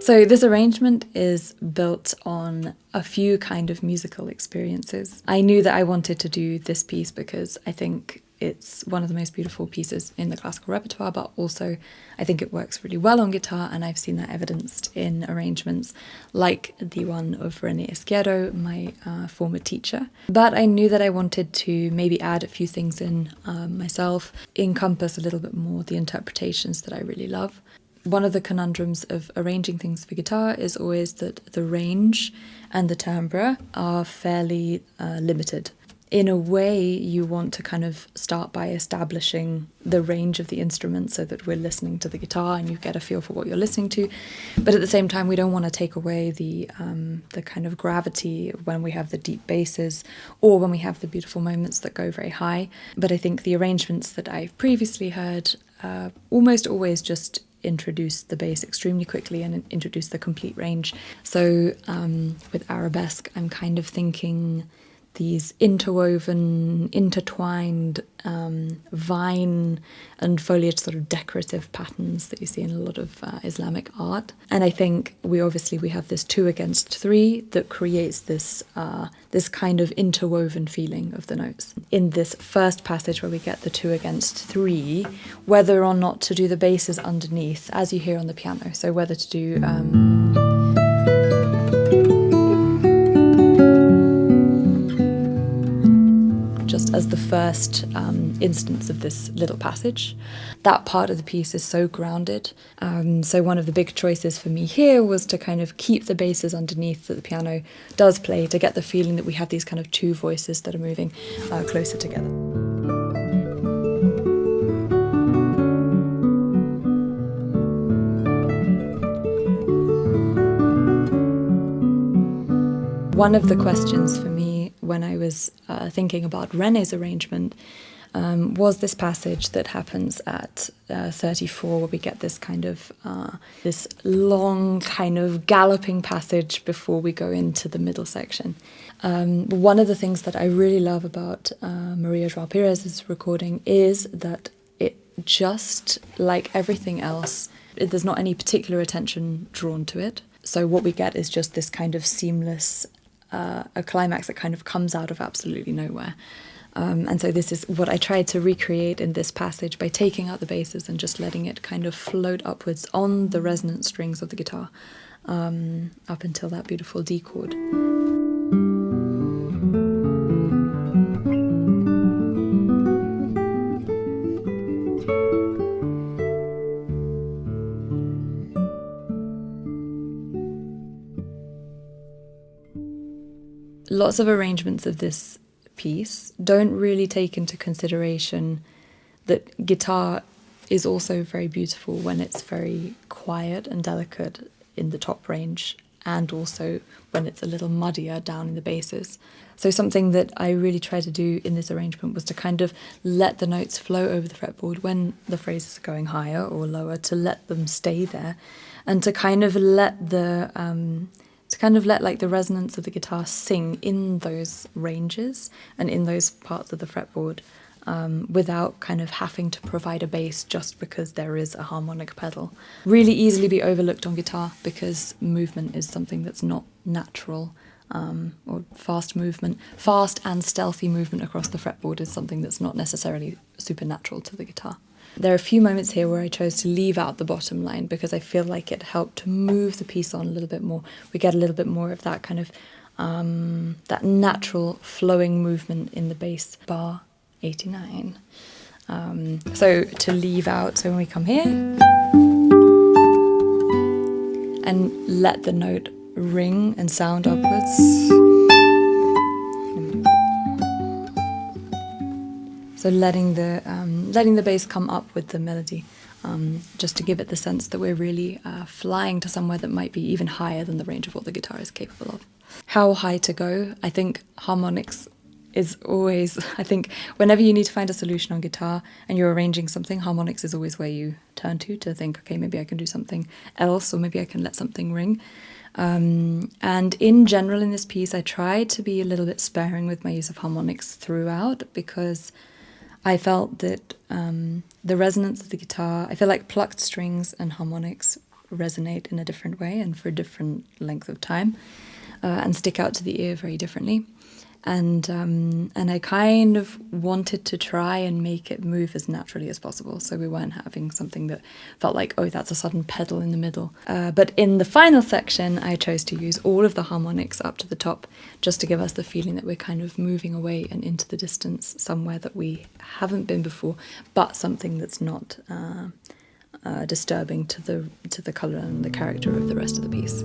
So this arrangement is built on a few kind of musical experiences. I knew that I wanted to do this piece because I think it's one of the most beautiful pieces in the classical repertoire, but also I think it works really well on guitar, and I've seen that evidenced in arrangements like the one of René Izquierdo, my former teacher. But I knew that I wanted to maybe add a few things in myself, encompass a little bit more the interpretations that I really love. One of the conundrums of arranging things for guitar is always that the range and the timbre are fairly limited. In a way, you want to kind of start by establishing the range of the instrument so that we're listening to the guitar and you get a feel for what you're listening to. But at the same time, we don't want to take away the kind of gravity when we have the deep basses or when we have the beautiful moments that go very high. But I think the arrangements that I've previously heard almost always just introduce the bass extremely quickly and introduce the complete range. So with Arabesque, I'm kind of thinking these interwoven, intertwined vine and foliage sort of decorative patterns that you see in a lot of Islamic art. And I think we have this 2 against 3 that creates this kind of interwoven feeling of the notes. In this first passage where we get the 2 against 3, whether or not to do the basses underneath, as you hear on the piano, so whether to do just as the first instance of this little passage. That part of the piece is so grounded. So one of the big choices for me here was to kind of keep the basses underneath that the piano does play, to get the feeling that we have these kind of 2 voices that are moving closer together. One of the questions for me when I was thinking about René's arrangement was this passage that happens at 34, where we get this kind of this long kind of galloping passage before we go into the middle section. One of the things that I really love about Maria Joao Pires' recording is that it, just like everything else, there's not any particular attention drawn to it. So what we get is just this kind of seamless a climax that kind of comes out of absolutely nowhere. And so this is what I tried to recreate in this passage by taking out the basses and just letting it kind of float upwards on the resonant strings of the guitar up until that beautiful D chord. Lots of arrangements of this piece don't really take into consideration that guitar is also very beautiful when it's very quiet and delicate in the top range, and also when it's a little muddier down in the basses. So something that I really tried to do in this arrangement was to kind of let the notes flow over the fretboard when the phrases are going higher or lower, to let them stay there, and to kind of let like the resonance of the guitar sing in those ranges and in those parts of the fretboard without kind of having to provide a bass just because there is a harmonic pedal. Really easily be overlooked on guitar because movement is something that's not natural, or fast and stealthy movement across the fretboard is something that's not necessarily supernatural to the guitar. There are a few moments here where I chose to leave out the bottom line because I feel like it helped to move the piece on a little bit more. We get a little bit more of that kind of that natural flowing movement in the bass, bar 89. So to leave out, so when we come here and let the note ring and sound upwards. So letting the bass come up with the melody, just to give it the sense that we're really flying to somewhere that might be even higher than the range of what the guitar is capable of. How high to go? I think harmonics is always, whenever you need to find a solution on guitar and you're arranging something, harmonics is always where you turn to think, okay, maybe I can do something else, or maybe I can let something ring. And in general in this piece, I tried to be a little bit sparing with my use of harmonics throughout, because I felt that the resonance of the guitar, I feel like plucked strings and harmonics resonate in a different way and for a different length of time, and stick out to the ear very differently. And I kind of wanted to try and make it move as naturally as possible, so we weren't having something that felt like, oh, that's a sudden pedal in the middle. But in the final section, I chose to use all of the harmonics up to the top, just to give us the feeling that we're kind of moving away and into the distance, somewhere that we haven't been before, but something that's not disturbing to the colour and the character of the rest of the piece.